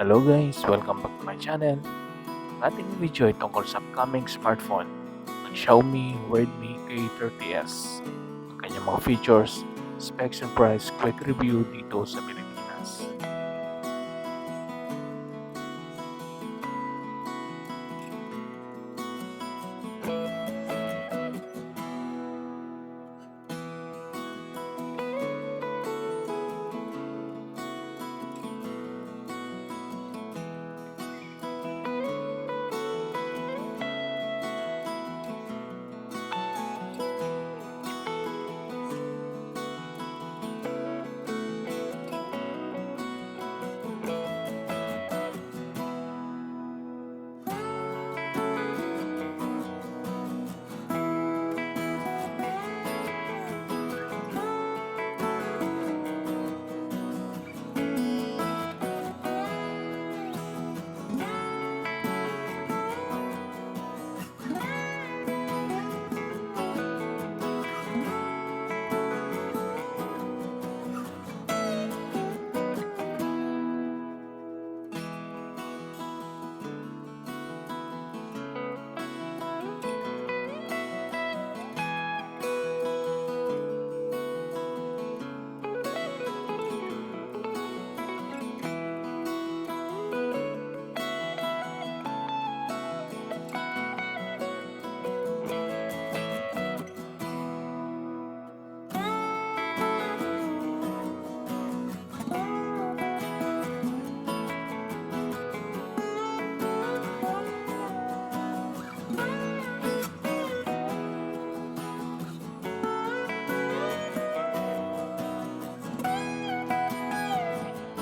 Hello guys! Welcome back to my channel. Ating video ay tungkol sa upcoming smartphone ng Xiaomi Redmi K30s. Ang kanyang mga features, specs and price, quick review dito sa Pilipinas.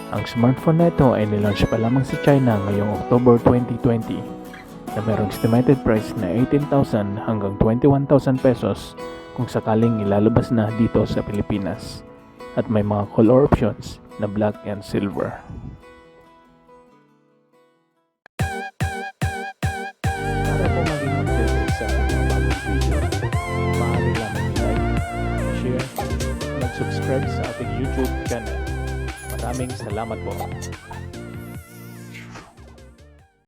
Ang smartphone na ito ay nilaunch pa lamang sa China ngayong October 2020 na mayroong estimated price na 18,000 hanggang 21,000 pesos kung sakaling ilalabas na dito sa Pilipinas at may mga color options na black and silver. Para po maging updated sa mga bagong video, maaari lamang i-like, share, mag-subscribe sa ating YouTube channel. Maraming salamat po.